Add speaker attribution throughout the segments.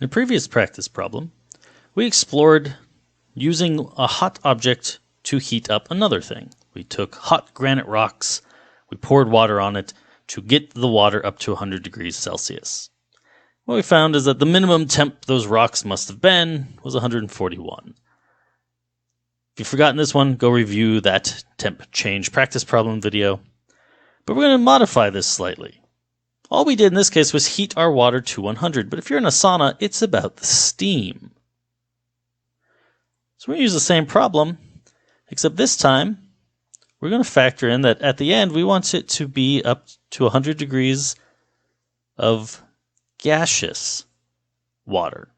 Speaker 1: In a previous practice problem, we explored using a hot object to heat up another thing. We took hot granite rocks, we poured water on it to get the water up to 100 degrees Celsius. What we found is that the minimum temp those rocks must have been was 141. If you've forgotten this one, go review that temp change practice problem video. But we're going to modify this slightly. All we did in this case was heat our water to 100, but if you're in a sauna, it's about the steam. So we're going to use the same problem, except this time we're going to factor in that at the end we want it to be up to 100 degrees of gaseous water.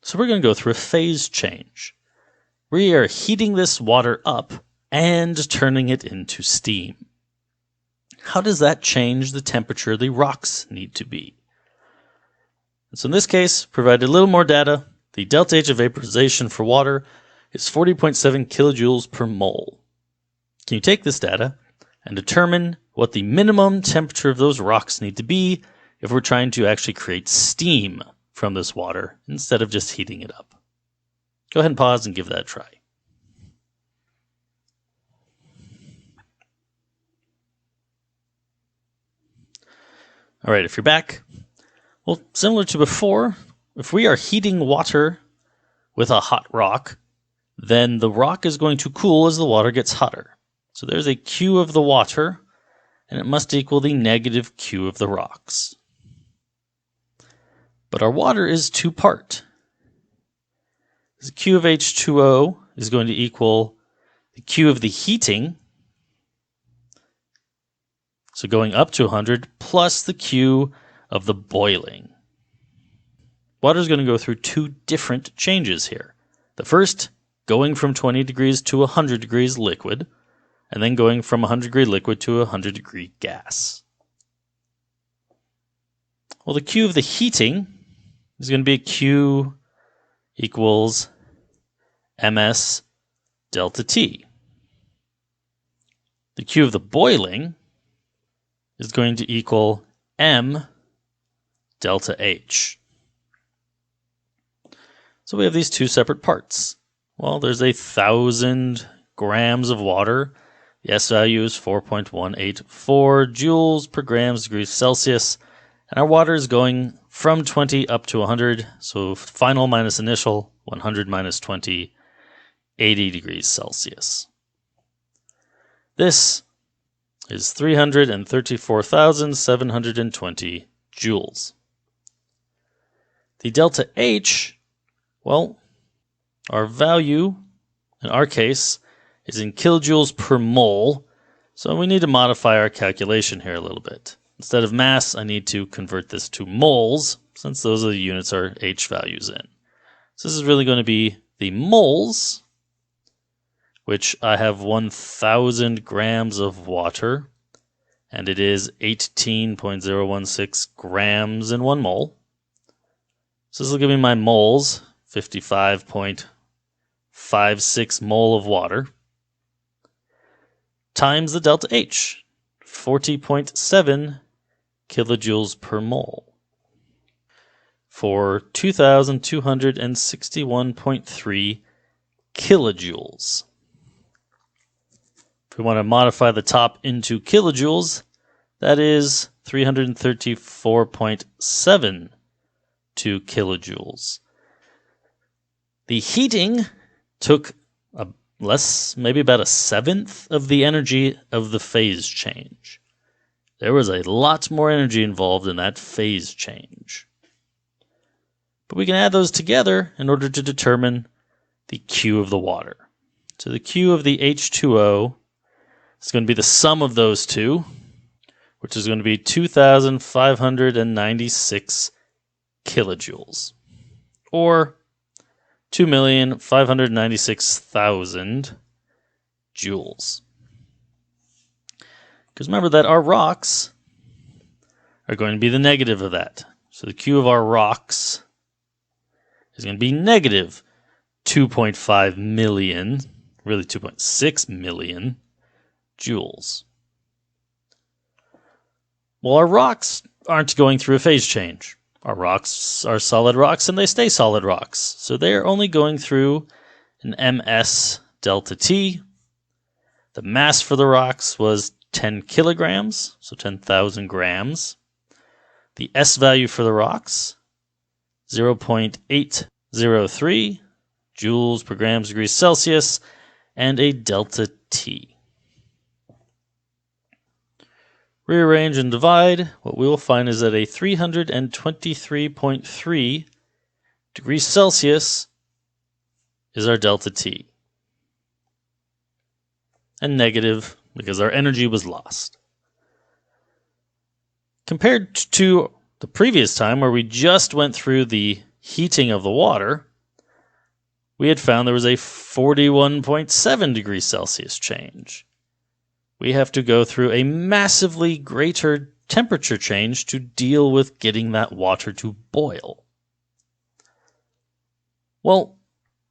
Speaker 1: So we're going to go through a phase change. We are heating this water up and turning it into steam. How does that change the temperature the rocks need to be? And so in this case, provided a little more data, the delta H of vaporization for water is 40.7 kilojoules per mole. Can you take this data and determine what the minimum temperature of those rocks need to be if we're trying to actually create steam from this water instead of just heating it up? Go ahead and pause and give that a try. All right, if you're back, well, similar to before, if we are heating water with a hot rock, then the rock is going to cool as the water gets hotter. So there's a Q of the water, and it must equal the negative Q of the rocks. But our water is two-part. The Q of H2O is going to equal the Q of the heating, so going up to 100, plus the Q of the boiling. Water is going to go through two different changes here. The first, going from 20 degrees to 100 degrees liquid, and then going from 100 degree liquid to 100 degree gas. Well, the Q of the heating is going to be Q equals ms delta T. The Q of the boiling is going to equal m delta H. So we have these two separate parts. Well, there's 1,000 grams of water. The S value is 4.184 joules per grams degrees Celsius. And our water is going from 20 up to 100. So final minus initial, 100 minus 20, 80 degrees Celsius. This is 334,720 joules. The delta H, well, our value in our case is in kilojoules per mole, so we need to modify our calculation here a little bit. Instead of mass, I need to convert this to moles, since those are the units our H values in. So this is really going to be the moles, which I have 1,000 grams of water, and it is 18.016 grams in 1 mole. So this will give me my moles, 55.56 mole of water, times the delta H, 40.7 kilojoules per mole, for 2,261.3 kilojoules. If we want to modify the top into kilojoules, that is 334.72 kilojoules. The heating took maybe about 1/7 of the energy of the phase change. There was a lot more energy involved in that phase change. But we can add those together in order to determine the Q of the water. So the Q of the H2O is going to be the sum of those two, which is going to be 2,596 kilojoules, or 2,596,000 joules. Because remember that our rocks are going to be the negative of that. So the Q of our rocks is going to be negative 2.5 million, really 2.6 million joules. Well, our rocks aren't going through a phase change. Our rocks are solid rocks and they stay solid rocks. So they are only going through an ms delta T. The mass for the rocks was 10 kilograms, so 10,000 grams. The S value for the rocks, 0.803 joules per grams degrees Celsius, and a delta T. Rearrange and divide. What we will find is that a 323.3 degrees Celsius is our delta T. And negative because our energy was lost. Compared to the previous time where we just went through the heating of the water, we had found there was a 41.7 degrees Celsius change. We have to go through a massively greater temperature change to deal with getting that water to boil. Well,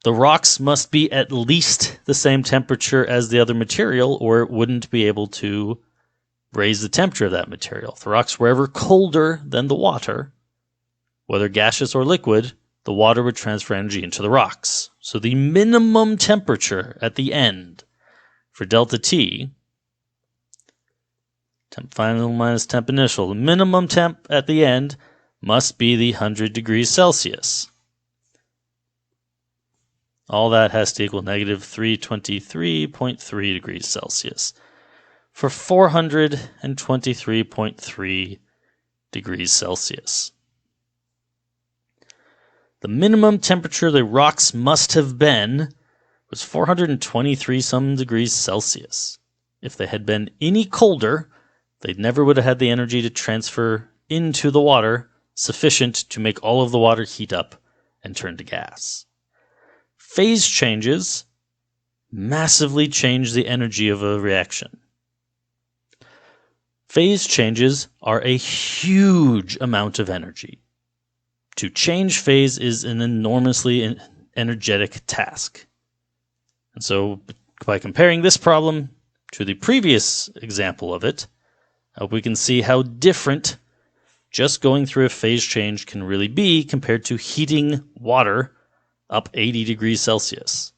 Speaker 1: the rocks must be at least the same temperature as the other material, or it wouldn't be able to raise the temperature of that material. If the rocks were ever colder than the water, whether gaseous or liquid, the water would transfer energy into the rocks. So the minimum temperature at the end for delta T, temp final minus temp initial, the minimum temp at the end must be the 100 degrees Celsius. All that has to equal negative 323.3 degrees Celsius for 423.3 degrees Celsius. The minimum temperature the rocks must have been was 423 some degrees Celsius. If they had been any colder, they never would have had the energy to transfer into the water sufficient to make all of the water heat up and turn to gas. Phase changes massively change the energy of a reaction. Phase changes are a huge amount of energy. To change phase is an enormously energetic task. And so by comparing this problem to the previous example of it, we can see how different just going through a phase change can really be compared to heating water up 80 degrees Celsius.